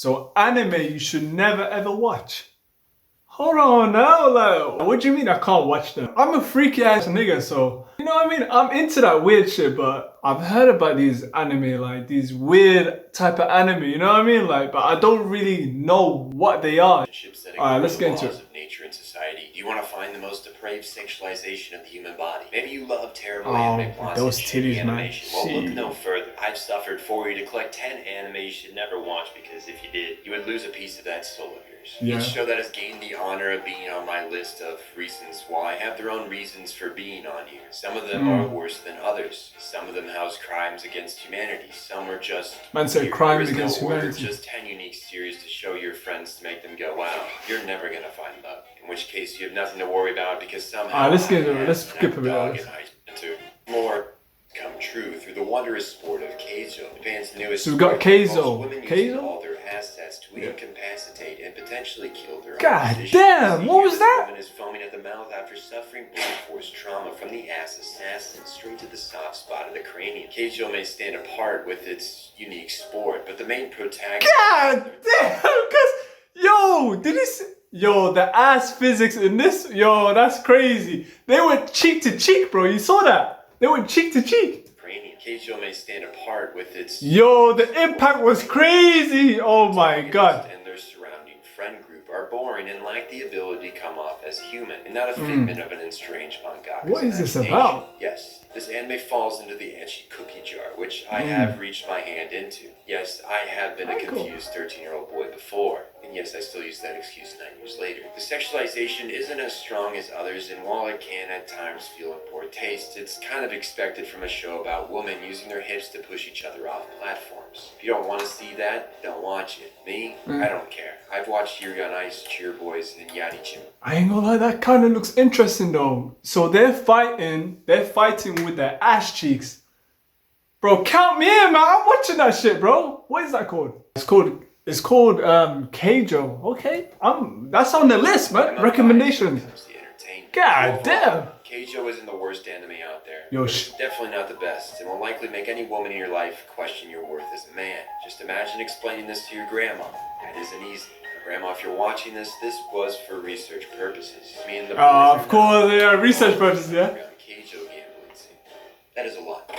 So anime you should never ever watch. Hold on now, like, what do you mean I can't watch them? I'm a freaky ass nigga, so you know what I mean? I'm into that weird shit, but I've heard about these anime, like these weird type of anime, you know what I mean? Like, but I don't really know what they are. Alright, let's get into it. Nature and society. Do you want to find the most depraved sexualization of the human body? Maybe you love terrible anime plots those and titties, shitty man. animation. Well, look no further. I've suffered for you to collect 10 anime you should never watch because if you did, you would lose a piece of that soul of yours. Yeah. Each show that has gained the honor of being on my list of reasons why have their own reasons for being on here. Some of them are worse than others. Some of them house crimes against humanity. Some are just... Man said crimes against humanity. Just 10 unique series to show your friends to make them go, wow, you're never gonna find love. In which case you have nothing to worry about because somehow... let's skip a bit of this. More come true through the wondrous sport of Keijo. Japan's newest So we got Keijo. Women using all their assets to incapacitate and potentially kill their God opposition. damn, what was that? Woman is foaming at the mouth after suffering blunt force trauma from the ass assassin straight to the soft spot of the cranium. Keijo may stand apart with its unique sport, but the main protagonist... God damn, cause yo, did you see? Yo, the ass physics in this, yo, that's crazy. They went cheek to cheek, bro. You saw that? They went cheek to cheek. Keijo may stand apart with its... Yo, the impact was crazy. Oh my god. And their surrounding friend group are boring and lack the ability to come off as human, and not a figment of an estranged mangaka. What is this about? Yes, this anime falls into the ecchi cookie jar, which I have reached my hand into. Yes, I have been a confused 13-year-old boy before. And yes, I still use that excuse 9 years later. The sexualization isn't as strong as others, and while it can at times feel in poor taste, it's kind of expected from a show about women using their hips to push each other off platforms. If you don't want to see that, don't watch it. Me? I don't care. I've watched Yuri on Ice, Cheer Boys, and Yadichim. I ain't gonna lie, that kind of looks interesting though. So they're fighting with their ass cheeks. Bro, count me in, man. I'm watching that shit, bro. What is that called? It's called Keijo. Okay, that's on the list, man. Recommendations. God damn. Keijo isn't the worst anime out there. Yo, it's definitely not the best, and will likely make any woman in your life question your worth as a man. Just imagine explaining this to your grandma. That isn't easy. Grandma, if you're watching this was for research purposes. Me and the of course, yeah, research purposes, yeah. Keijo gambling scene. That is a lot.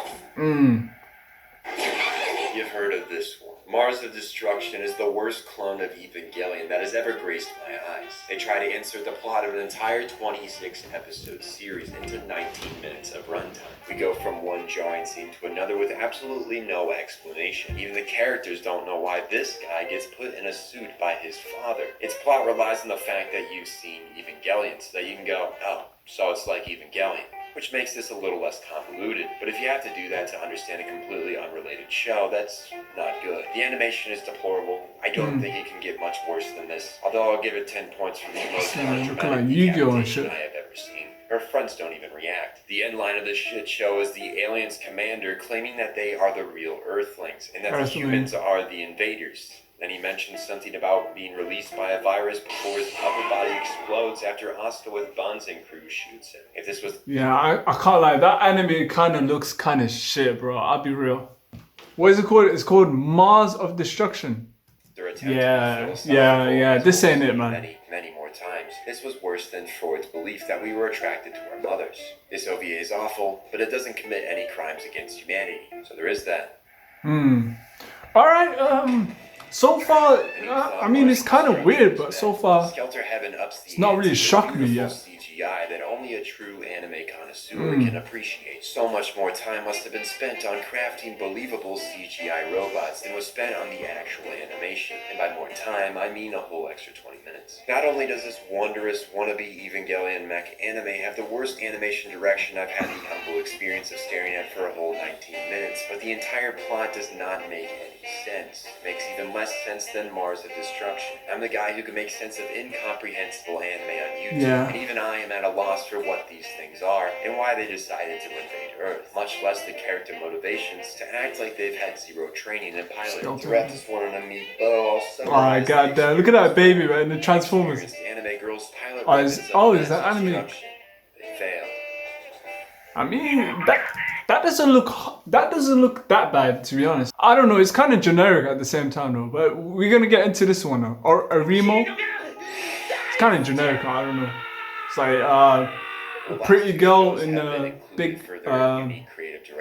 You've heard of this one. Mars of Destruction is the worst clone of Evangelion that has ever graced my eyes. They try to insert the plot of an entire 26-episode series into 19 minutes of runtime. We go from one jarring scene to another with absolutely no explanation. Even the characters don't know why this guy gets put in a suit by his father. Its plot relies on the fact that you've seen Evangelion, so that you can go, oh, so it's like Evangelion. Which makes this a little less convoluted, but if you have to do that to understand a completely unrelated show, that's not good. The animation is deplorable. I don't think it can get much worse than this, although I'll give it 10 points for the most dramatic decapitation I have ever seen. Her friends don't even react. The end line of this shit show is the aliens' commander claiming that they are the real Earthlings, and that the humans are the invaders. Then he mentions something about being released by a virus before his upper body explodes after Asta with buns and crew shoots him. If this was... Yeah, I can't lie. That anime kind of looks kind of shit, bro. I'll be real. What is it called? It's called Mars of Destruction. Yeah. This ain't it, man. Many more times. This was worse than Freud's belief that we were attracted to our mothers. This OVA is awful, but it doesn't commit any crimes against humanity. So there is that. Alright, so far, I mean, it's kind of weird, but so far, Skelter Heaven ups the it's not really shocked me yet. CGI that only a true anime connoisseur can appreciate. So much more time must have been spent on crafting believable CGI robots than was spent on the actual animation. And by more time, I mean a whole extra 20 minutes. Not only does this wondrous wannabe Evangelion mech anime have the worst animation direction I've had the humble experience of staring at for a whole 19 minutes, but the entire plot does not make any sense. Makes even less sense than Mars of Destruction. I'm the guy who can make sense of incomprehensible anime on YouTube, and even I am at a loss for what these things are and why they decided to invade Earth, much less the character motivations to act like they've had zero training in piloting. Throughout this one on me, oh, god damn, look at that baby, right, in the Transformers. Anime girls pilot is that anime? They failed. I mean, that doesn't look that bad, to be honest. I don't know, it's kind of generic at the same time though, but we're gonna get into this one now. Or Oreimo. It's kind of generic, I don't know. It's like a pretty girl in a big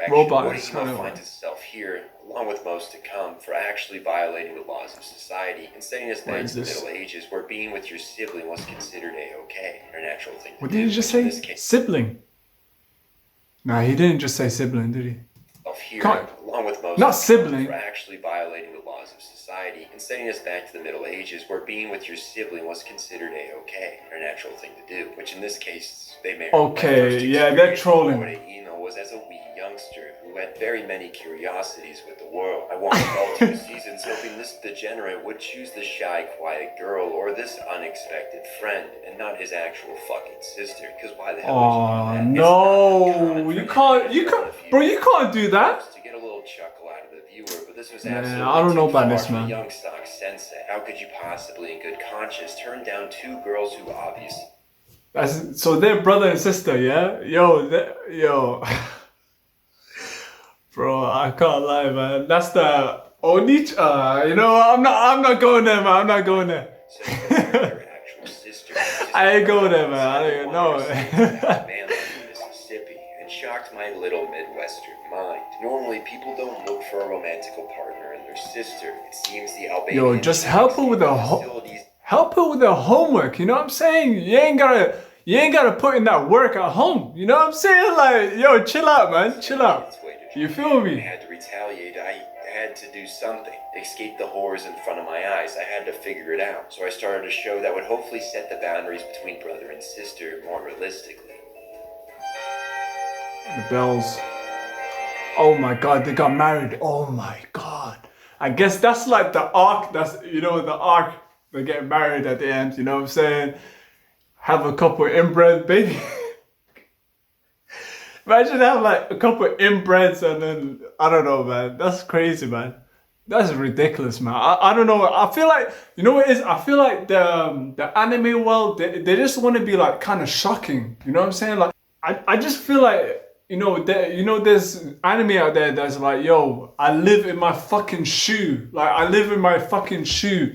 robot. Oreimo finds itself here, along with most to come, for actually violating the laws of society and setting us back to the Middle Ages, where being with your sibling was considered a-okay, a natural thing. What did he just say? Sibling? Nah, he didn't just say sibling, did he? Here, along with most not sibling. For actually violating the laws of society and setting us back to the Middle Ages, where being with your sibling was considered a-okay, a natural thing to do. Which in this case, they may. Okay, yeah, they're trolling. Oreimo was as a wee youngster who had very many curiosities with the world. I watched all 2 seasons, hoping this degenerate would choose the shy, quiet girl or this unexpected friend, and not his actual fucking sister. Because why the hell would you do that? No, you can't, bro, you can't do that. To get a little chuckle out of the viewer, but this was absolutely I don't know about this, man. Young stock sensei. How could you possibly, in good conscience, turn down 2 girls who obviously? So they're brother and sister, yeah? Yo. Bro, I can't lie, man. That's the Onich. You know, I'm not going there, man. I'm not going there. I ain't going there, man. I don't even know. Mississippi, and shocked my little Midwestern mind. Normally, people don't look for a romantical partner in their sister. It seems the Albanian. Yo, just help her with her homework. You know what I'm saying? You ain't gotta put in that work at home. You know what I'm saying? Like, yo, chill out, man. Chill out. You feel me? I had to retaliate. I had to do something. Escape the horrors in front of my eyes. I had to figure it out. So I started a show that would hopefully set the boundaries between brother and sister more realistically. The bells. Oh my god, they got married. Oh my god. I guess that's like the arc. That's, you know, the arc. They get married at the end. You know what I'm saying? Have a couple inbred baby. Imagine having like a couple inbreds and then, I don't know, man. That's crazy, man. That's ridiculous, man. I don't know. I feel like, you know what it is? I feel like the anime world, they just want to be like kind of shocking. You know what I'm saying? Like, I just feel like, you know, there's anime out there that's like, yo, I live in my fucking shoe. Like, I live in my fucking shoe.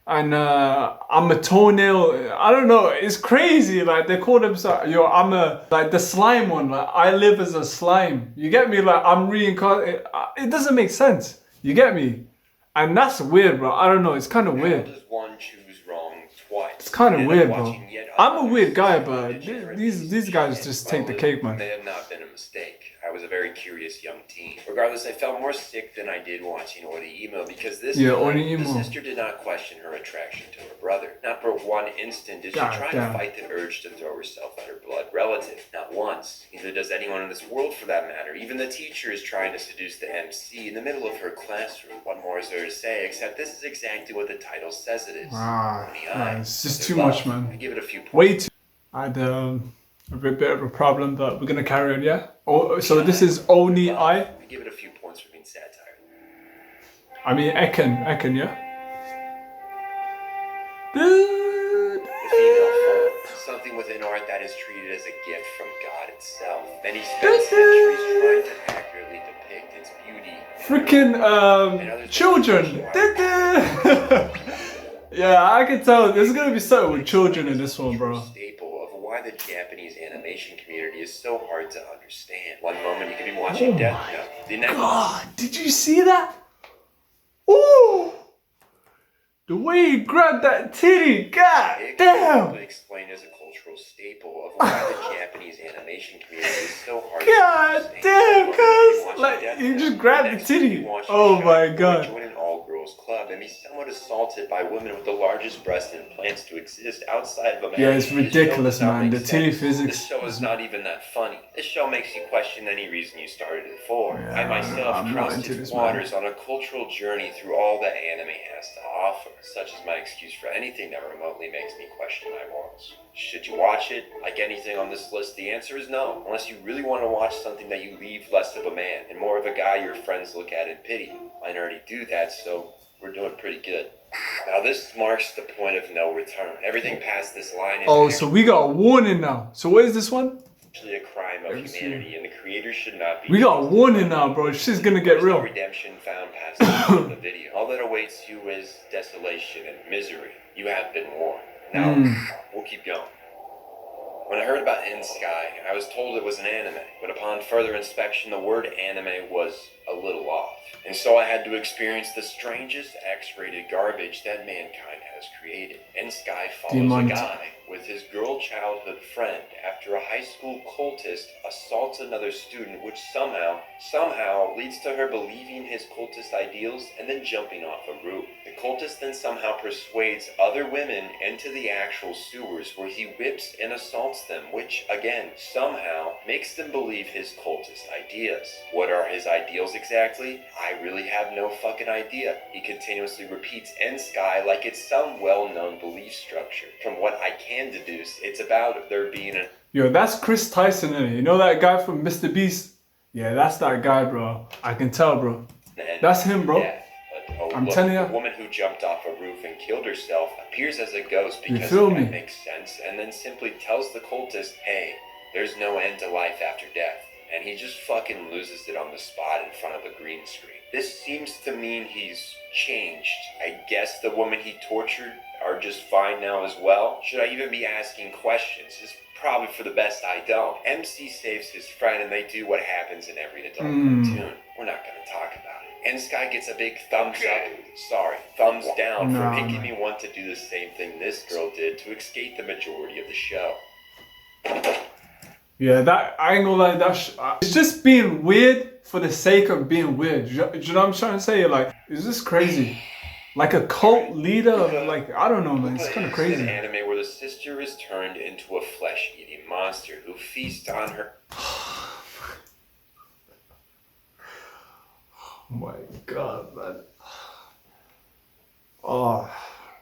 And I'm a toenail. I don't know. It's crazy. Like, they call themselves, yo, I'm like the slime one. Like, I live as a slime. You get me? Like, I'm reincarnated. It doesn't make sense. You get me? And that's weird, bro. I don't know. It's kind of weird. Does one choose wrong twice? It's kind of weird, bro. I'm a weird guy, but these guys just take the cake, man. They have not been a mistake. I was a very curious young teen. Regardless, I felt more sick than I did watching Oreimo, because this time, the sister did not question her attraction to her brother. Not for one instant did she try to fight the urge to throw herself at her blood relative. Not once. Neither does anyone in this world, for that matter. Even the teacher is trying to seduce the MC in the middle of her classroom. What more is there to say, except this is exactly what the title says it is. OniAi. It's just too much, man. I give it a few points. Way too. I had a bit of a problem, but we're gonna carry on, yeah? Oh, so this is OniAi. I give it a few points for being satire. I mean, Eiken, yeah? The female form, something within art that is treated as a gift from God itself. Many spend centuries trying to accurately depict its beauty. Freaking children. Yeah, I can tell there's gonna be something with children in this one, bro. Why the Japanese animation community is so hard to understand. One moment you could be watching Death Note. The next God, did you see that? Ooh! The way he grabbed that titty, god damn! Explained as a cultural staple of why the Japanese animation community is so hard god to understand. Damn, cuz! Like, you just grabbed the titty. Oh my god. Club and be somewhat assaulted by women with the largest breast implants to exist outside of America. Yeah, it's ridiculous, man. The titty physics. This show is not even that funny. This show makes you question any reason you started it for. Yeah, I myself crossed its waters on a cultural journey through all that anime has to offer. Such is my excuse for anything that remotely makes me question my morals. Should you watch it? Like anything on this list, the answer is no. Unless you really want to watch something that you leave less of a man and more of a guy your friends look at and pity. Mine already do that, so we're doing pretty good. Now this marks the point of no return. Everything past this line is... Oh, so we got a warning now. So what is this one? a crime of humanity, and the creator should not be. We got warning now, bro. Shit's gonna get real. No redemption found past the end of the video. All that awaits you is desolation and misery. You have been warned. Now, we'll keep going. When I heard about EndSky, I was told it was an anime, but upon further inspection, the word anime was a little off. And so I had to experience the strangest X-rated garbage that mankind has created. EndSky follows a guy with his girl childhood friend after a high school cultist assaults another student, which somehow leads to her believing his cultist ideals and then jumping off a roof. The cultist then somehow persuades other women into the actual sewers where he whips and assaults them, which again somehow makes them believe his cultist ideas. What are his ideals exactly? I really have no fucking idea. He continuously repeats EndSky like it's some well-known belief structure. From what I can deduce, it's about there being a... Yo, that's Chris Tyson, innit? You know that guy from Mr. Beast? Yeah, that's that guy, bro. I can tell, bro. That's him, bro. Yeah, but, I'm telling you. The woman who jumped off a roof and killed herself appears as a ghost because it makes sense, and then simply tells the cultist, hey, there's no end to life after death. And he just fucking loses it on the spot in front of a green screen. This seems to mean he's changed. I guess the woman he tortured are just fine now as well. Should I even be asking questions? It's probably for the best I don't. MC saves his friend and they do what happens in every adult cartoon. We're not gonna talk about it. EndSky gets a big thumbs thumbs down for making me want to do the same thing this girl did to escape the majority of the show. Yeah, that, I ain't gonna lie, it's just being weird for the sake of being weird. Do you know what I'm trying to say? Like, is this crazy? Like a cult leader? Like, I don't know, man. It's kind of crazy. An anime where the sister is turned into a flesh-eating monster who feasts on her... Oh my god, man. Oh,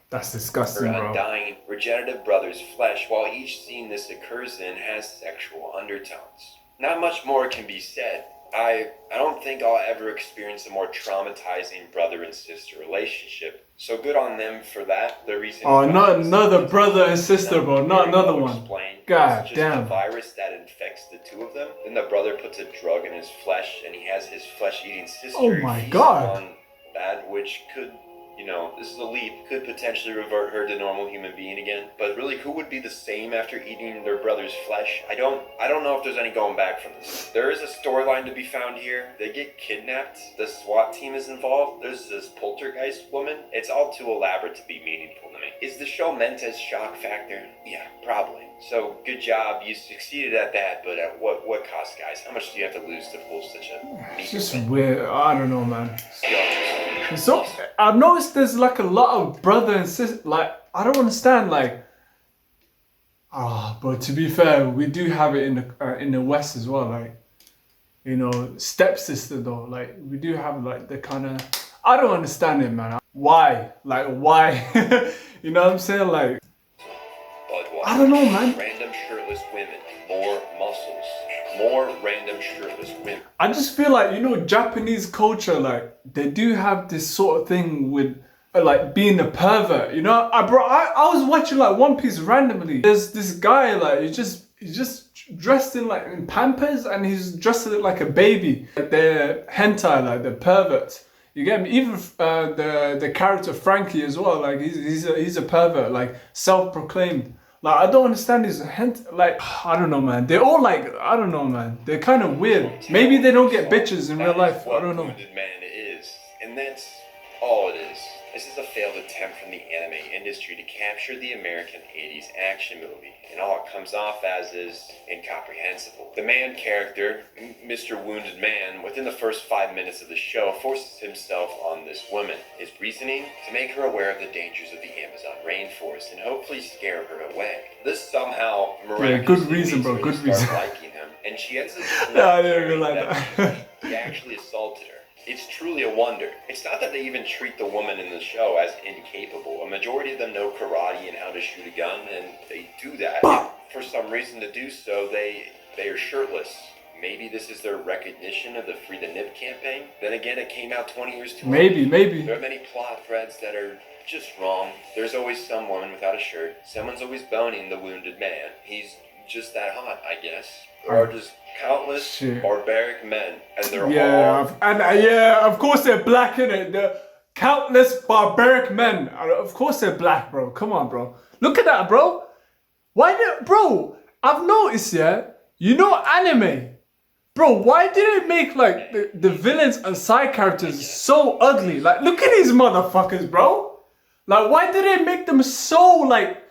that's disgusting, her bro. undying, regenerative brother's flesh, while each scene this occurs in has sexual undertones. Not much more can be said. I don't think I'll ever experience a more traumatizing brother and sister relationship. So good on them for that. The reason not another brother and sister, bro. Not another one. God damn. It's a virus that infects the two of them. Then the brother puts a drug in his flesh, and he has his flesh-eating sister. Oh my god. On that, which could, you know, this is a leap, could potentially revert her to normal human being again. But really, who would be the same after eating their brother's flesh? I don't know if there's any going back from this. There is a storyline to be found here. They get kidnapped. The SWAT team is involved. There's this poltergeist woman. It's all too elaborate to be meaningful to me. Is the show meant as shock factor? Yeah, probably. So, good job. You succeeded at that, but at what cost, guys? How much do you have to lose to pull such a... It's just weird. I don't know, man. So, I've noticed there's like a lot of brother and sister, like, I don't understand, like, but to be fair, we do have it in the West as well, like, you know, stepsister though, like, we do have like the kind of, I don't understand it, man. Why? Like, why? You know what I'm saying? Like, I don't know, man. Random shirtless women, more muscles, more random shirtless women. I just feel like, you know, Japanese culture, like, they do have this sort of thing with, like, being a pervert, you know? I was watching, like, One Piece randomly. There's this guy, like, he's just dressed in, like, in Pampers, and he's dressed like a baby. Like, they're hentai, like, they're perverts. You get me? Even the character Frankie as well, like, he's a pervert, like, self-proclaimed. Like, I don't understand this like, I don't know, man. They're all like, I don't know, man. They're kind of weird. Maybe they don't get bitches in real life. I don't know. Wounded Man is, and that's all it is. This is a failed attempt from the anime industry to capture the American 80s action movie, and all it comes off as is incomprehensible. The man character, Mr. Wounded Man, within the first 5 minutes of the show, forces himself on this woman. His reasoning? To make her aware of the dangers of the Amazon rainforest and hopefully scare her away. This somehow miraculously good reason, bro. Good reason. liking him, and she ends up I didn't realize that. he actually assaulted her. It's truly a wonder. It's not that they even treat the woman in the show as incapable. A majority of them know karate and how to shoot a gun, and they do that. For some reason to do so, they are shirtless. Maybe this is their recognition of the Free the Nip campaign. Then again, it came out 20 years too late. Maybe. There are many plot threads that are just wrong. There's always some woman without a shirt. Someone's always boning the wounded man. He's just that hot, I guess. There are just countless barbaric men, and they're all... of course they're black, innit? The countless barbaric men. Of course they're black, bro. Come on, bro. Look at that, bro. Bro, I've noticed, you know anime. Bro, why did it make like the villains and side characters so ugly? Like, look at these motherfuckers, bro. Like, why did it make them so like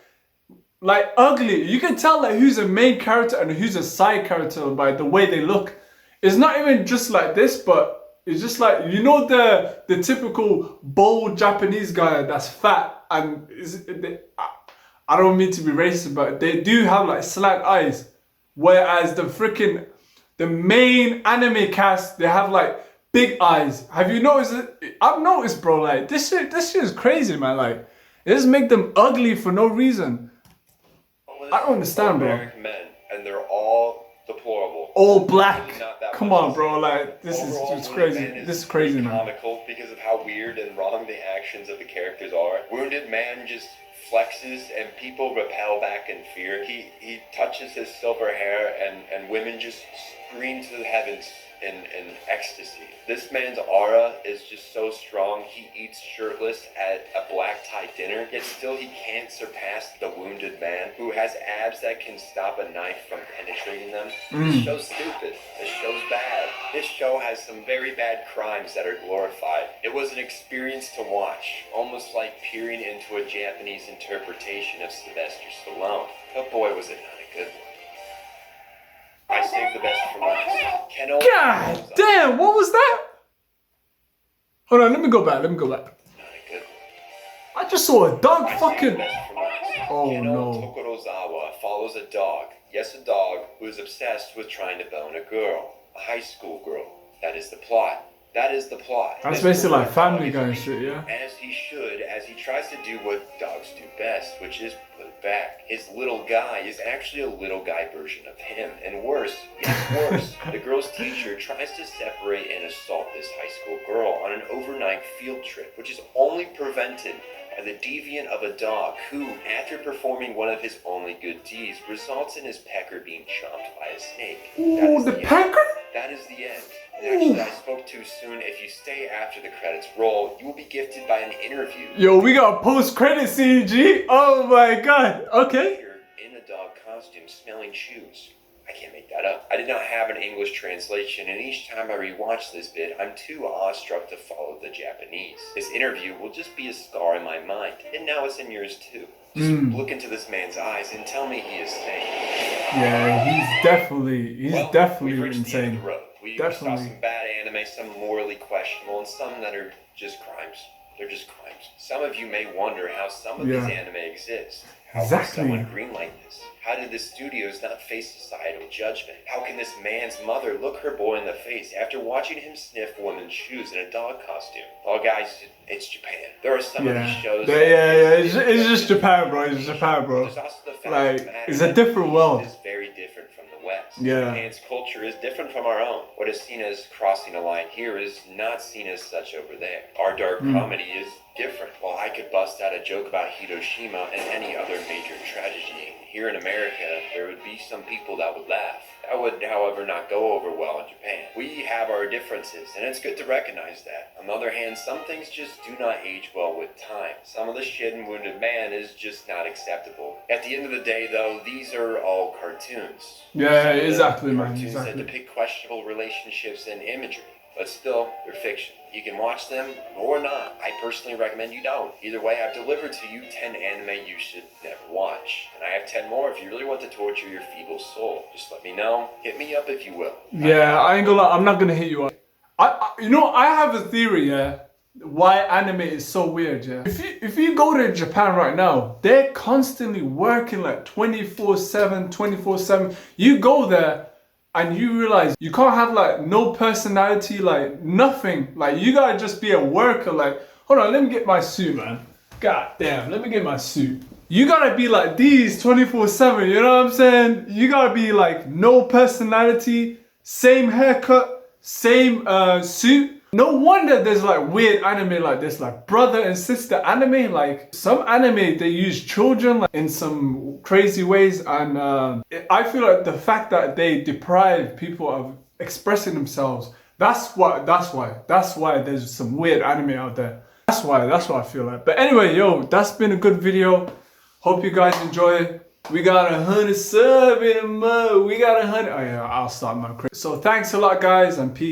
ugly? You can tell like who's a main character and who's a side character by the way they look. It's not even just like this, but it's just like, you know, the typical bold Japanese guy that's fat and I don't mean to be racist, but they do have like slant eyes, whereas the main anime cast, they have like big eyes. Have you noticed it? I've noticed, bro. Like this shit is crazy, man. Like it just make them ugly for no reason. I don't understand, bro. Men, and they're all deplorable. All black. Come on, bro. Like this is crazy. This is crazy, man. Comical because of how weird and wrong the actions of the characters are. Wounded Man just flexes and people repel back in fear. He touches his silver hair and women just scream to the heavens in ecstasy. This man's aura is just so strong. He eats shirtless at a black tie dinner, yet still he can't surpass the Wounded Man, who has abs that can stop a knife from penetrating them. This show's stupid. This show's bad. This show has some very bad crimes that are glorified. It was an experience to watch, almost like peering into a Japanese interpretation of Sylvester Stallone. But boy, was it not a good one. I saved the best for last. Kennel God Tokorozawa. damn, what was that? Hold on, let me go back. Not a good one. I just saw a dog I saved fucking... the best for last. Oh, Kennel no. Tokorozawa follows a dog. Yes, a dog who is obsessed with trying to bone a girl. A high school girl. That is the plot. That is the plot. That's This basically like dog Family is Guy and beaten shit, yeah? As he should, as he tries to do what dogs do best, which is put it back. His little guy is actually a little guy version of him. And worse, the girl's teacher tries to separate and assault this high school girl on an overnight field trip, which is only prevented by the deviant of a dog who, after performing one of his only good deeds, results in his pecker being chomped by a snake. Ooh, the pecker? That is the end. And actually, I spoke too soon. If you stay after the credits roll, you will be gifted by an interview. Yo, we got post-credit CG. Oh my god. Okay. You're in a dog costume, smelling shoes. I can't make that up. I did not have an English translation, and each time I rewatch this bit, I'm too awestruck to follow the Japanese. This interview will just be a scar in my mind, and now it's in yours too. Just look into this man's eyes and tell me he is sane. Yeah, he's definitely we've reached insane. the end of the road. We saw Definitely. some bad anime, some morally questionable, and some that are just crimes. They're just crimes. Some of you may wonder how some of these anime exist. How can someone greenlight this? How did the studios not face societal judgment? How can this man's mother look her boy in the face after watching him sniff women's shoes in a dog costume? Well, guys, it's Japan. There are some of these shows... It's just Japan, bro. It's Japan, bro. There's also the fact Like, that it's a different world. is very different from the West. Yeah. Japan's culture is different from our own. What is seen as crossing a line here is not seen as such over there. Our dark comedy is different. While I could bust out a joke about Hiroshima and any other major tragedy, here in America, there would be some people that would laugh. That would, however, not go over well in Japan. We have our differences, and it's good to recognize that. On the other hand, some things just do not age well with time. Some of the shit in Wounded Man is just not acceptable. At the end of the day, though, these are all cartoons. Yeah, exactly, man. Cartoons that Exactly. depict questionable relationships and imagery. But still, they're fiction. You can watch them or not. I personally recommend you don't. Either way, I've delivered to you 10 anime you should never watch. And I have 10 more if you really want to torture your feeble soul. Just let me know. Hit me up if you will. Yeah, I ain't gonna lie. I'm not gonna hit you up. I have a theory, why anime is so weird, If you go to Japan right now, they're constantly working like 24/7, 24/7. You go there, and you realize you can't have like no personality, like nothing. Like you gotta just be a worker. Like, hold on, let me get my suit, man. God damn, let me get my suit. You gotta be like these 24/7, you know what I'm saying? You gotta be like no personality, same haircut, same suit. No wonder there's like weird anime like this, like brother and sister anime. Like some anime, they use children like, in some crazy ways, and I feel like the fact that they deprive people of expressing themselves, that's why there's some weird anime out there. That's what I feel like. But anyway, yo, that's been a good video. Hope you guys enjoy it. We got 100 subs in a month. We got 100. Oh yeah, I'll start my. So thanks a lot, guys, and peace.